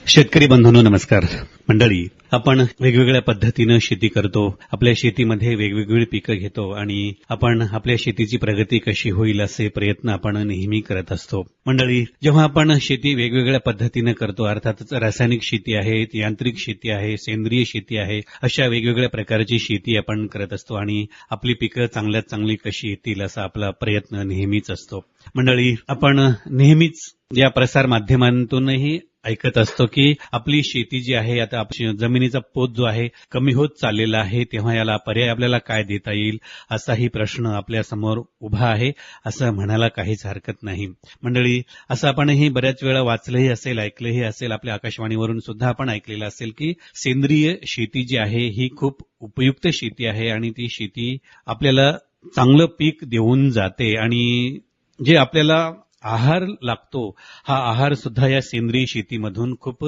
शेतकरी बंधूंनो नमस्कार. मंडळी, आपण वेगवेगळ्या पद्धतीनं शेती करतो, आपल्या शेतीमध्ये वेगवेगळी पिकं घेतो आणि आपण आपल्या शेतीची प्रगती कशी होईल असे प्रयत्न आपण नेहमी करत असतो. मंडळी, जेव्हा आपण शेती वेगवेगळ्या पद्धतीनं करतो, अर्थातच रासायनिक शेती आहे, यांत्रिक शेती आहे, सेंद्रिय शेती आहे, अशा वेगवेगळ्या प्रकारची शेती आपण करत असतो आणि आपली पिकं चांगल्यात चांगली कशी येतील असा आपला प्रयत्न नेहमीच असतो. मंडळी, आपण नेहमीच या प्रसार माध्यमांतूनही ऐकत असतो की आपली शेती जी आहे, आता जमिनीचा पोत जो आहे कमी होत चाललेला आहे, तेव्हा याला पर्याय आपल्याला काय देता येईल असाही प्रश्न आपल्या समोर उभा आहे, असं म्हणायला काहीच हरकत नाही. मंडळी, असं आपणही बऱ्याच वेळा वाचलंही असेल, ऐकलंही असेल, आपल्या आकाशवाणीवरून सुद्धा आपण ऐकलेलं असेल की सेंद्रिय शेती जी आहे ही खूप उपयुक्त शेती आहे आणि ती शेती आपल्याला चांगलं पीक देऊन जाते आणि जे आपल्याला आहार लागतो, हा आहार सुद्धा या सेंद्रिय शेतीमधून खूप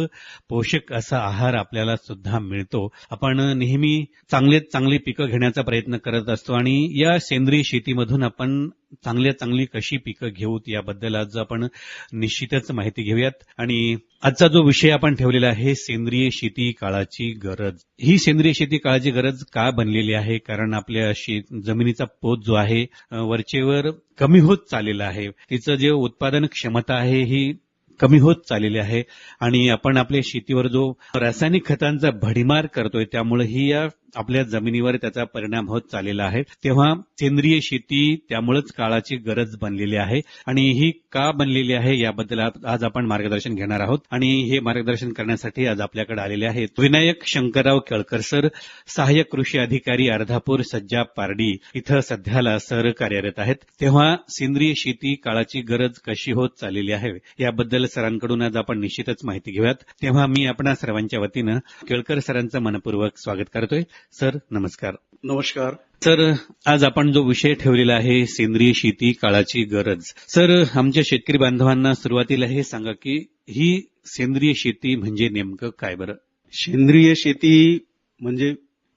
पोषक असा आहार आपल्याला सुद्धा मिळतो. आपण नेहमी चांगल्यात चांगली पिकं घेण्याचा प्रयत्न करत असतो आणि या सेंद्रिय शेतीमधून आपण चांगल्यात चांगली कशी पिकं घेऊत याबद्दल आज आपण निश्चितच माहिती घेऊयात. आणि आजचा जो विषय आपण ठेवलेला आहे, सेंद्रिय शेती काळाची गरज. ही सेंद्रिय शेती काळाची गरज का बनलेली आहे? कारण आपल्या जमिनीचा पोत जो आहे वरचेवर कमी होत चाललेला आहे, तिचं जे उत्पादन क्षमता आहे ही कमी होत चाललेली आहे आणि आपण आपल्या शेतीवर जो रासायनिक खतांचा भडीमार करतोय त्यामुळे ही या आपल्या जमिनीवर त्याचा परिणाम होत चाललेला आहे. तेव्हा सेंद्रिय शेती त्यामुळेच काळाची गरज बनलेली आहे आणि ही का बनलेली आहे याबद्दल आज आपण मार्गदर्शन घेणार आहोत. आणि हे मार्गदर्शन करण्यासाठी आज आपल्याकडे आलेले आहेत विनायक शंकरराव केळकर सर, सहाय्यक कृषी अधिकारी अर्धापूर सज्जा पारडी, इथं सध्याला सर कार्यरत आहेत. तेव्हा सेंद्रिय शेती काळाची गरज कशी होत चाललेली आहे याबद्दल सरांकडून आज आपण निश्चितच माहिती घेऊयात. तेव्हा मी आपणा सर्वांच्या वतीनं केळकर सरांचं मनपूर्वक स्वागत करतोय. सर नमस्कार. नमस्कार सर, आज आपण जो विषय ठेवलेला आहे सेंद्रिय शेती काळाची गरज. सर, आमच्या शेतकरी बांधवांना सुरुवातीला हे सांगा की ही सेंद्रिय शेती म्हणजे नेमकं काय बरं? सेंद्रिय शेती म्हणजे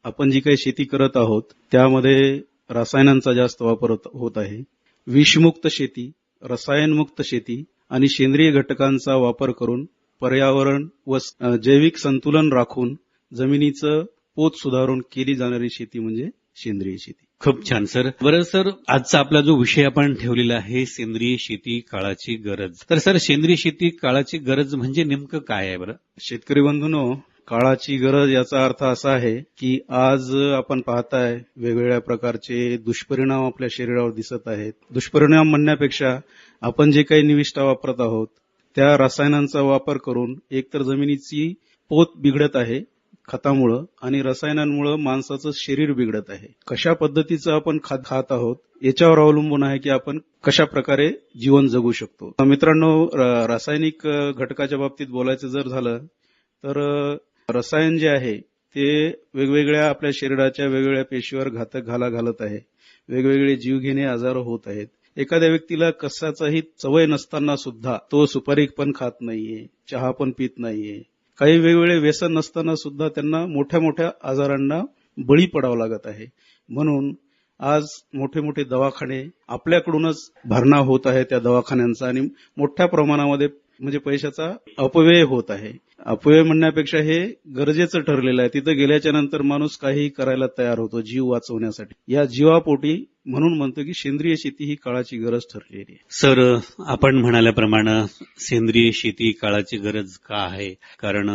आपण जी काही शेती करत आहोत त्यामध्ये रसायनांचा जास्त वापर होत आहे. विषमुक्त शेती, रसायनमुक्त शेती आणि सेंद्रिय घटकांचा वापर करून पर्यावरण व जैविक संतुलन राखून जमिनीचं पोत सुधारून केली जाणारी शेती म्हणजे सेंद्रिय शेती. खूप छान सर. बरं सर, आजचा आपला जो विषय आपण ठेवलेला आहे सेंद्रिय शेती काळाची गरज, तर सर सेंद्रिय शेती काळाची गरज म्हणजे नेमकं काय आहे बरं? शेतकरी बंधूंनो, काळाची गरज याचा अर्थ असा आहे की आज आपण पाहताय वेगवेगळ्या प्रकारचे दुष्परिणाम आपल्या शरीरावर दिसत आहेत. दुष्परिणाम म्हणण्यापेक्षा आपण जे काही निविष्ठा वापरत आहोत त्या रसायनांचा वापर करून एकतर जमिनीची पोत बिघडत आहे खतामुळं आणि रसायनांमुळे माणसाचं शरीर बिघडत आहे. कशा पद्धतीचं आपण खात आहोत याच्यावर अवलंबून आहे की आपण कशा प्रकारे जीवन जगू शकतो. मित्रांनो, रासायनिक घटकाच्या बाबतीत बोलायचं जर झालं तर रसायन जे आहे ते वेगवेगळ्या आपल्या शरीराच्या वेगवेगळ्या पेशीवर घातक घाला घालत आहे. वेगवेगळे जीवघेणे आजार होत आहेत. एखाद्या व्यक्तीला कशाचाही सवय नसताना सुद्धा तो सुपारी पण खात नाहीये, चहा पण पित नाहीये, काही वेगवेगळे व्यसन नसताना सुद्धा त्यांना मोठ्या मोठ्या आजारांना बळी पडावं लागत आहे. म्हणून आज मोठे मोठे दवाखाने आपल्याकडूनच भरणा होत आहे त्या दवाखान्यांचा आणि मोठ्या प्रमाणामध्ये म्हणजे पैशाचा अपव्यय होत आहे. अपव्यय म्हणण्यापेक्षा हे गरजेचं ठरलेलं आहे. तिथं गेल्याच्या नंतर माणूस काहीही करायला तयार होतो जीव वाचवण्यासाठी. या जीवापोटी म्हणून म्हणतो की सेंद्रिय शेती ही काळाची गरज ठरलेली आहे. सर, आपण म्हणाल्याप्रमाणे सेंद्रिय शेती काळाची गरज का आहे? कारण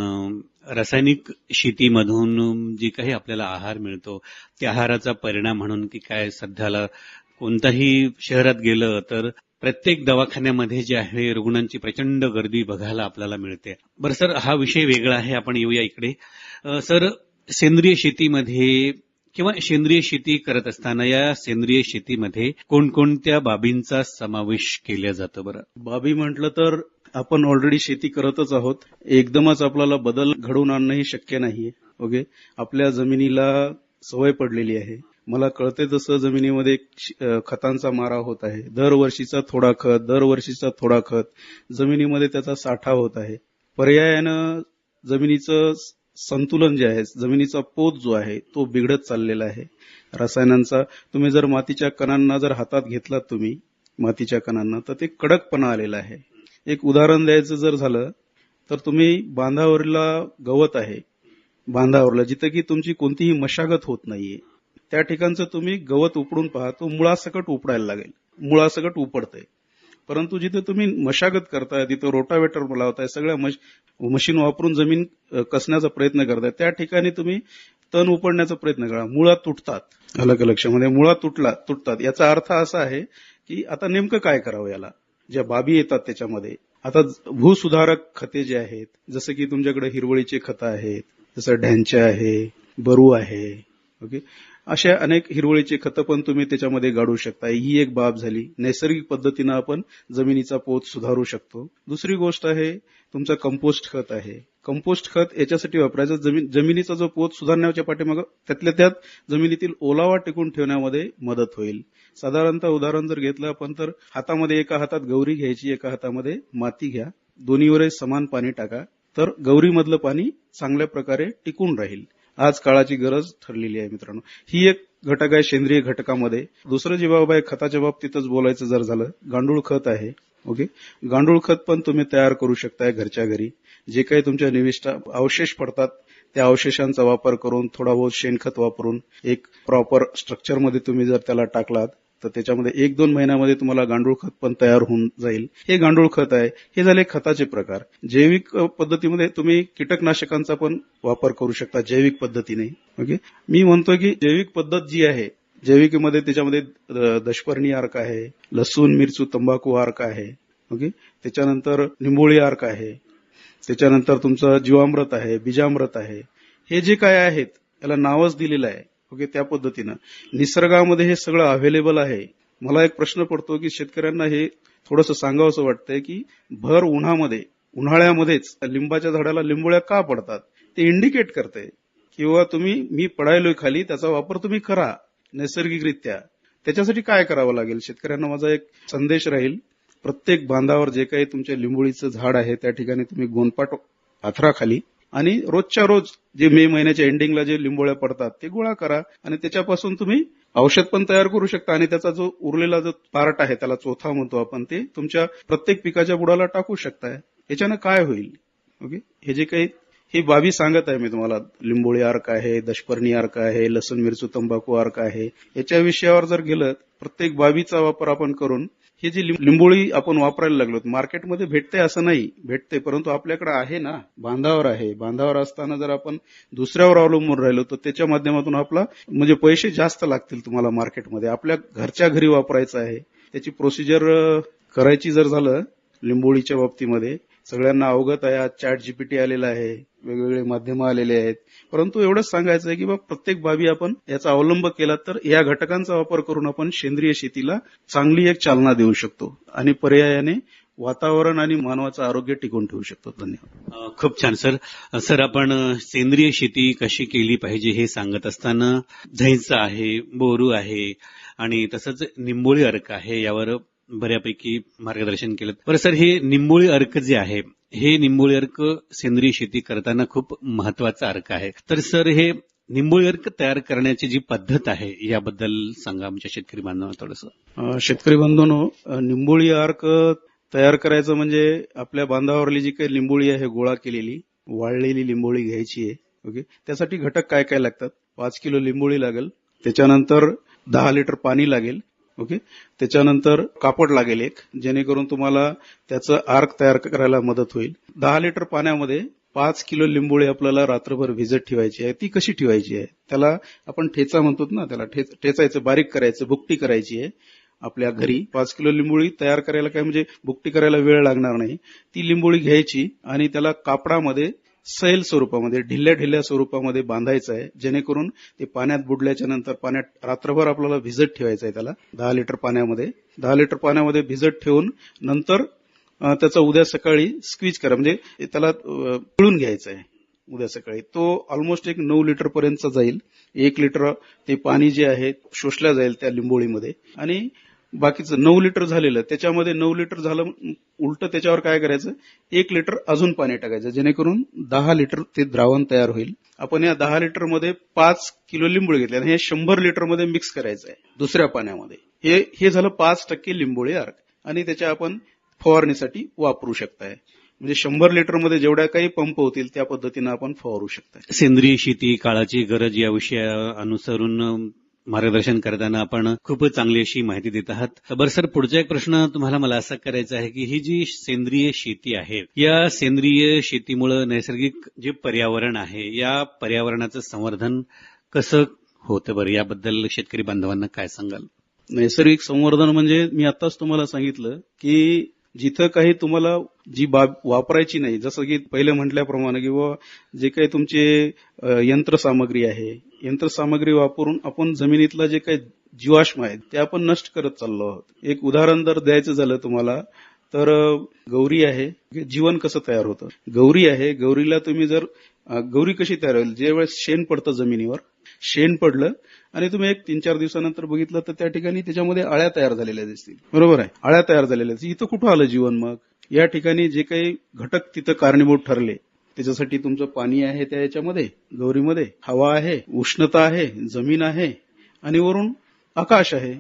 रासायनिक शेतीमधून जी काही आपल्याला आहार मिळतो त्या आहाराचा परिणाम म्हणून की काय, सध्याला कोणताही शहरात गेलं तर प्रत्येक दवाखान्यामध्ये जे आहे रुग्णांची प्रचंड गर्दी बघायला आपल्याला मिळते. बरं सर, हा विषय वेगळा आहे, आपण येऊया इकडे. सर, सेंद्रिय शेतीमध्ये किंवा सेंद्रिय शेती करत असताना या सेंद्रिय शेतीमध्ये कोणकोणत्या बाबींचा समावेश केला जातो बरं? बाबी म्हटलं तर आपण ऑलरेडी शेती करतच आहोत. एकदमच आपल्याला बदल घडवून आणणंही शक्य नाहीये. ओके, आपल्या जमिनीला सवय पडलेली आहे. मला कळते तसं जमिनीमध्ये खतांचा मारा होत आहे. दरवर्षीचा थोडा खत, दरवर्षीचा थोडा खत, जमिनीमध्ये त्याचा साठा होत आहे. पर्यायानं जमिनीचं संतुलन जे आहे, जमिनीचा पोत जो आहे तो बिघडत चाललेला आहे. रसायनांचा तुम्ही जर मातीच्या कणांना जर हातात घेतलात तुम्ही मातीच्या कणांना तर ते कडकपणा आलेला आहे. एक उदाहरण द्यायचं जर झालं तर तुम्ही बांधावरला गवत आहे, बांधावरला जिथं की तुमची कोणतीही मशागत होत नाहीये, त्या ठिकाणचं तुम्ही गवत उपडून पहा, तो मुळासकट उपडायला लागेल, मुळासकट उपडतंय. परंतु जिथे तुम्ही मशागत करताय, तिथं रोटावेटर लावताय, सगळ्या मशीन वापरून जमीन कसण्याचा प्रयत्न करताय, त्या ठिकाणी तुम्ही तण उपडण्याचा प्रयत्न करा, मुळात तुटतात. अलग लक्षामध्ये मुळात तुटतात. याचा अर्थ असा आहे की आता नेमकं काय करावं याला, ज्या बाबी येतात त्याच्यामध्ये. आता भूसुधारक खते जे आहेत, जसं की तुमच्याकडे हिरवळीचे खतं आहेत, जसं ढॅंचे आहे, बरू आहे, ओके, अशा अनेक हिरवळीचे खतं पण तुम्ही त्याच्यामध्ये गाडू शकता. ही एक बाब झाली. नैसर्गिक पद्धतीनं आपण जमिनीचा पोत सुधारू शकतो. दुसरी गोष्ट आहे तुमचं कंपोस्ट खत आहे. कंपोस्ट खत याच्यासाठी वापरायचं, जमिनीचा जो पोत सुधारण्याच्या पाठीमागं त्यातल्या त्यात जमिनीतील ओलावा टिकून ठेवण्यामध्ये मदत होईल. साधारणतः उदाहरण जर घेतलं आपण तर हातामध्ये एका हातात गौरी घ्यायची, एका हातामध्ये माती घ्या, दोन्हीवर समान पाणी टाका, तर गौरीमधलं पाणी चांगल्या प्रकारे टिकून राहील. आज काळाची गरज ठरलेली आहे मित्रांनो. ही एक घटक आहे सेंद्रिय घटकामध्ये. दुसरं जे बाब आहे खताच्या बाबतीतच बोलायचं जर झालं, गांडूळ खत आहे. ओके, गांडूळ खत पण तुम्ही तयार करू शकताय घरच्या घरी. जे काही तुमच्या निविष्ट अवशेष पडतात त्या अवशेषांचा वापर करून, थोडा बहुत शेणखत वापरून एक प्रॉपर स्ट्रक्चरमध्ये तुम्ही जर त्याला टाकलात तर त्याच्यामध्ये 1-2 महिन्यामध्ये तुम्हाला गांडूळ खत पण तयार होऊन जाईल. हे गांडूळ खत आहे. हे झाले खताचे प्रकार. जैविक पद्धतीमध्ये तुम्ही कीटकनाशकांचा पण वापर करू शकता जैविक पद्धतीने. ओके, मी म्हणतो की जैविक पद्धत जी आहे, जैविकमध्ये त्याच्यामध्ये दशपर्णी अर्क आहे, लसूण, मिरचू, तंबाखू अर्क आहे. ओके, त्याच्यानंतर निंबोळी अर्क आहे, त्याच्यानंतर तुमचं जीवामृत आहे, बीजामृत आहे. हे जे काय आहेत याला नावच दिलेलं आहे. ओके, त्या पद्धतीनं निसर्गामध्ये हे सगळं अव्हेलेबल आहे. मला एक प्रश्न पडतो की शेतकऱ्यांना हे थोडंसं सांगावंसं वाटतंय की भर उन्हाळ्यामध्येच लिंबाच्या झाडाला लिंबोळ्या का पडतात, ते इंडिकेट करते किंवा मी पडायलोय खाली, त्याचा वापर तुम्ही करा नैसर्गिकरित्या. त्याच्यासाठी काय करावं लागेल, शेतकऱ्यांना माझा एक संदेश राहील, प्रत्येक बांधावर जे काही तुमच्या लिंबोळीचं झाड आहे त्या ठिकाणी तुम्ही गोंदपाट पाथरा खाली आणि रोजच्या रोज जे मे महिन्याच्या एंडिंगला जे लिंबोळ्या पडतात ते गोळा करा आणि त्याच्यापासून तुम्ही औषध पण तयार करू शकता. आणि त्याचा जो उरलेला जो पार्ट आहे, त्याला चोथा म्हणतो आपण, ते तुमच्या प्रत्येक पिकाच्या बुडाला टाकू शकताय. याच्यानं काय होईल, ओके, हे जे काही ही बाबी सांगत आहे मी तुम्हाला, लिंबोळी अर्क आहे, दशपर्णी अर्क आहे, लसूण, मिरचू, तंबाखू अर्क आहे, याच्या विषयावर जर गेलं प्रत्येक बाबीचा वापर आपण करून हे जी लिंबोळी आपण वापरायला लागलो, मार्केटमध्ये भेटते असं नाही, भेटते, परंतु आपल्याकडे आहे ना, बांधावर आहे. बांधावर असताना जर आपण दुसऱ्यावर अवलंबून राहिलो तर त्याच्या माध्यमातून आपला म्हणजे पैसे जास्त लागतील तुम्हाला मार्केटमध्ये. आपल्या घरच्या घरी वापरायचं आहे. त्याची प्रोसिजर करायची जर झालं लिंबोळीच्या बाबतीमध्ये, सगळ्यांना अवगत आहे. आज ChatGPT आलेला आहे, वेगवेगळे माध्यमं आलेले आहेत, परंतु एवढंच सांगायचं आहे की प्रत्येक बाबी आपण याचा अवलंब केला तर या घटकांचा वापर करून आपण सेंद्रिय शेतीला चांगली एक चालना देऊ शकतो आणि पर्यायाने वातावरण आणि मानवाचं आरोग्य टिकवून ठेवू शकतो. धन्यवाद. खूप छान सर. सर, आपण सेंद्रिय शेती कशी केली पाहिजे हे सांगत असताना झैंचा आहे, बोरू आहे आणि तसंच निंबोळी अर्क आहे, यावर बऱ्यापैकी मार्गदर्शन केलं. बरं सर, हे निंबोळी अर्क जे आहे, हे निंबोळी अर्क सेंद्रिय शेती करताना खूप महत्वाचा अर्क आहे. तर सर, हे निंबोळी अर्क तयार करण्याची जी पद्धत आहे याबद्दल सांगा आमच्या शेतकरी बांधवांना थोडंसं. शेतकरी बांधवांनो, निंबोळी अर्क तयार करायचं म्हणजे आपल्या बांधावरली जी काही लिंबोळी आहे गोळा केलेली, वाळलेली लिंबोळी घ्यायची आहे. ओके, त्यासाठी घटक काय काय लागतात, 5 किलो लिंबोळी लागेल, त्याच्यानंतर 10 लिटर पाणी लागेल. ओके, त्याच्यानंतर कापड लागेल एक, जेणेकरून तुम्हाला त्याचं अर्क तयार करायला मदत होईल. 10 लिटर पाण्यामध्ये 5 किलो लिंबोळी आपल्याला रात्रभर भिजत ठेवायची आहे. ती कशी ठेवायची आहे, त्याला आपण ठेचा म्हणतो ना, त्याला ठेचायचं, बारीक करायचं, भुकटी करायची आहे. आपल्या घरी 5 किलो लिंबोळी तयार करायला काय म्हणजे भुकटी करायला वेळ लागणार नाही. ती लिंबोळी घ्यायची आणि त्याला कापडामध्ये सैल स्वरूपामध्ये, ढिल्ल्या स्वरूपामध्ये बांधायचं आहे, जेणेकरून ते पाण्यात बुडल्याच्या नंतर पाण्यात रात्रभर आपल्याला भिजत ठेवायचं आहे. त्याला 10 लिटर पाण्यामध्ये भिजत ठेवून नंतर त्याचा उद्या सकाळी स्क्वीज करा, म्हणजे त्याला पिळून घ्यायचं आहे. उद्या सकाळी तो ऑलमोस्ट एक 9 लिटर पर्यंतचा जाईल. 1 लिटर ते पाणी जे आहे शोषल्या जाईल त्या लिंबोळीमध्ये आणि बाकीचं 9 लिटर झालेलं, त्याच्यामध्ये 9 लिटर झालं, उलट त्याच्यावर काय करायचं, 1 लिटर अजून पाणी टाकायचं, जेणेकरून 10 लिटर ते द्रावण तयार होईल. आपण या 10 लिटरमध्ये 5 किलो लिंबोळी घेतली आणि हे 100 लिटरमध्ये मिक्स करायचं आहे दुसऱ्या पाण्यामध्ये. हे झालं 5% लिंबोळी अर्क आणि त्याच्या आपण फवारणीसाठी वापरू शकताय. म्हणजे 100 लिटरमध्ये जेवढ्या काही पंप होतील त्या पद्धतीनं आपण फवारू शकता. सेंद्रिय शेती काळाची गरज या विषया अनुसरून मार्गदर्शन करताना आपण खूपच चांगली अशी माहिती देत आहात. बरं सर, पुढचा एक प्रश्न तुम्हाला मला असा करायचा आहे की ही जी सेंद्रिय शेती आहे, या सेंद्रिय शेतीमुळे नैसर्गिक जे पर्यावरण आहे या पर्यावरणाचं संवर्धन कसं होतं बरं, याबद्दल शेतकरी बांधवांना काय सांगाल? नैसर्गिक संवर्धन म्हणजे मी आताच तुम्हाला सांगितलं की जिथं काही तुम्हाला जी बाब वापरायची नाही, जसं की पहिले म्हटल्याप्रमाणे किंवा जे काही तुमचे यंत्रसामग्री आहे, यंत्रसामग्री वापरून आपण जमिनीतला जे काही जीवाश्म आहे ते आपण नष्ट करत चाललो आहोत. एक उदाहरण जर द्यायचं झालं तुम्हाला तर गौरी आहे, जीवन कसं तयार होतं. गौरी आहे, गौरीला तुम्ही जर गौरी कशी तयार होईल, जे वेळेस शेण पडतं जमिनीवर, शेण पडलं आणि तुम्ही एक 3-4 दिवसानंतर बघितलं तर त्या ठिकाणी त्याच्यामध्ये आळ्या तयार झालेल्या दिसतील. बरोबर आहे, आळ्या तयार झालेल्या दिसतील. इथं कुठं आलं जीवन मग? या ठिकाणी जे काही घटक तिथं कारणीभूत ठरले त्याच्यासाठी तुमचं पाणी आहे, त्या याच्यामध्ये गौरीमध्ये हवा आहे, उष्णता आहे, जमीन आहे आणि वरून आकाश आहे.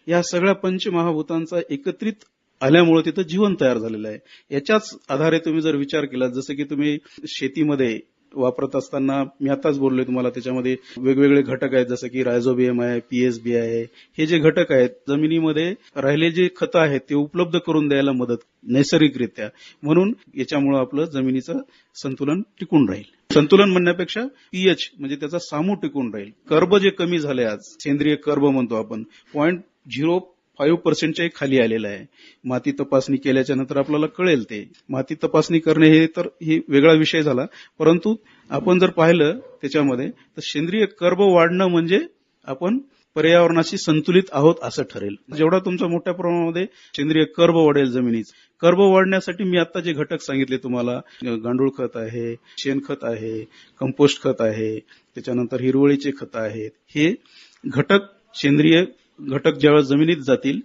या सगळ्या पंचमहाभूतांचा एकत्रित आल्यामुळे तिथं जीवन तयार झालेलं आहे. याच्याच आधारे तुम्ही जर विचार केला, जसं की तुम्ही शेतीमध्ये वापरत असताना मी आताच बोललोय तुम्हाला, त्याच्यामध्ये वेगवेगळे घटक आहेत, जसं की रायझोबियम आहे, पीएसबी आहे. हे जे घटक आहेत जमिनीमध्ये राहिले जे खतं आहेत ते उपलब्ध करून द्यायला मदत नैसर्गिकरित्या, म्हणून याच्यामुळे आपलं जमिनीचं संतुलन टिकून राहील. संतुलन म्हणण्यापेक्षा पीएच म्हणजे त्याचा सामू टिकून राहील. कर्ब जे कमी झाले आज, सेंद्रिय कर्ब म्हणतो आपण, 0.05% खाली आलेलं आहे. माती तपासणी केल्याच्या नंतर आपल्याला कळेल ते. माती तपासणी करणे ही वेगळा विषय झाला, परंतु आपण जर पाहिलं त्याच्यामध्ये तर सेंद्रिय कर्ब वाढणं म्हणजे आपण पर्यावरणाशी संतुलित आहोत असं ठरेल. जेवढा तुमचा मोठ्या प्रमाणामध्ये सेंद्रिय कर्ब वाढेल जमिनीत, कर्ब वाढण्यासाठी मी आता जे घटक सांगितले तुम्हाला, गांडूळ खत आहे, शेणखत आहे, कंपोस्ट खत आहे, त्याच्यानंतर हिरवळीचे खत आहेत, हे घटक सेंद्रिय घटक ज्यावेळेस जमिनीत जातील,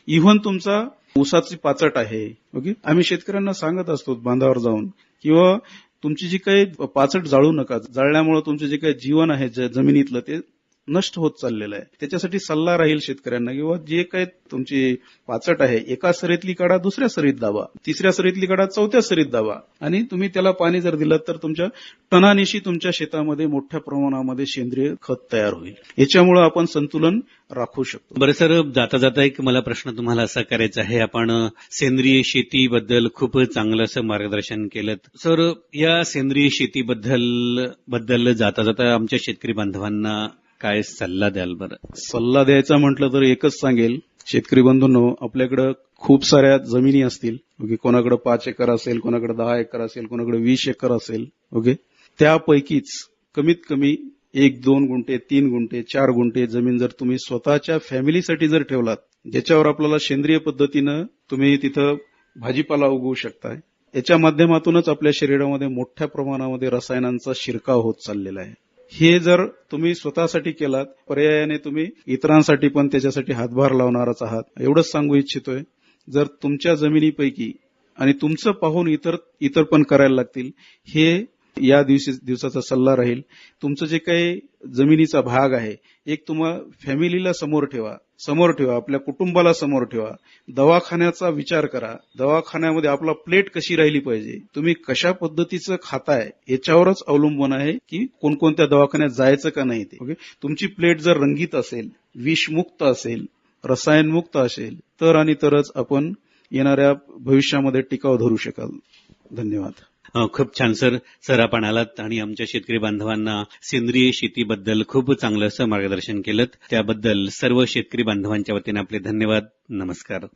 इव्हन तुमचा ऊसाची पाचट आहे, ओके, आम्ही शेतकऱ्यांना सांगत असतो बांधावर जाऊन, किंवा तुमची जी काही पाचट जाळू नका, जाळल्यामुळे तुमचे जे काही जीवन आहे जमिनीतलं ते नष्ट होत चाललेलं आहे. त्याच्यासाठी सल्ला राहील शेतकऱ्यांना, किंवा जे काही तुमची पाचट आहे एका सरीतली काढा, दुसऱ्या सरीत दाबा, तिसऱ्या सरीतली काढा, चौथ्या सरीत दाबा, आणि तुम्ही त्याला पाणी जर दिलं तर तुमच्या टनानिशी तुमच्या शेतामध्ये मोठ्या प्रमाणामध्ये सेंद्रिय खत तयार होईल. याच्यामुळे आपण संतुलन राखू शकतो. बरं सर, जाता जाता एक मला प्रश्न तुम्हाला असा करायचा आहे. आपण सेंद्रिय शेतीबद्दल खूप चांगलं असं मार्गदर्शन केलं. सर, या सेंद्रिय शेतीबद्दल जाता जाता आमच्या शेतकरी बांधवांना काय सल्ला द्याल बरं? सल्ला द्यायचा म्हटलं तर एकच सांगेल, शेतकरी बंधूंनो, आपल्याकडे खूप साऱ्या जमिनी असतील, ओके, कोणाकडे 5 एकर असेल, कोणाकडे 10 एकर असेल, कोणाकडे 20 एकर असेल, ओके, त्यापैकीच कमीत कमी 1-2 गुंठे, 3 गुंठे, 4 गुंठे जमीन जर तुम्ही स्वतःच्या फॅमिलीसाठी जर ठेवलात, ज्याच्यावर आपल्याला सेंद्रिय पद्धतीनं तुम्ही तिथं भाजीपाला उगवू शकताय, याच्या माध्यमातूनच आपल्या शरीरामध्ये मोठ्या प्रमाणामध्ये रसायनांचा शिरकाव होत चाललेला आहे. हे जर तुम्ही स्वतःसाठी केलात, पर्यायाने तुम्ही इतरांसाठी पण त्याच्यासाठी हातभार लावणारच आहात. एवढंच सांगू इच्छितोय, जर तुमच्या जमिनीपैकी आणि तुमचं पाहून इतर पण करायला लागतील, हे या दिवसाचा सल्ला राहील. तुमचं जे काही जमिनीचा भाग आहे, एक तुम्हा फॅमिलीला समोर ठेवा, आपल्या कुटुंबाला समोर ठेवा. दवाखान्याचा विचार करा, दवाखान्यामध्ये आपला प्लेट कशी राहिली पाहिजे, तुम्ही कशा पद्धतीचं खाताय याच्यावरच अवलंबून आहे की कोणकोणत्या दवाखान्यात जायचं का नाही ते. ओके, तुमची प्लेट जर रंगीत असेल, विषमुक्त असेल, रसायनमुक्त असेल, तर आणि तरच आपण येणाऱ्या भविष्यामध्ये टिकाव धरू शकाल. धन्यवाद. खूप छान सर, आपण आलात आणि आमच्या शेतकरी बांधवांना सेंद्रिय शेतीबद्दल खूप चांगलं असं मार्गदर्शन केलं. त्याबद्दल सर्व शेतकरी बांधवांच्या वतीने आपले धन्यवाद. नमस्कार.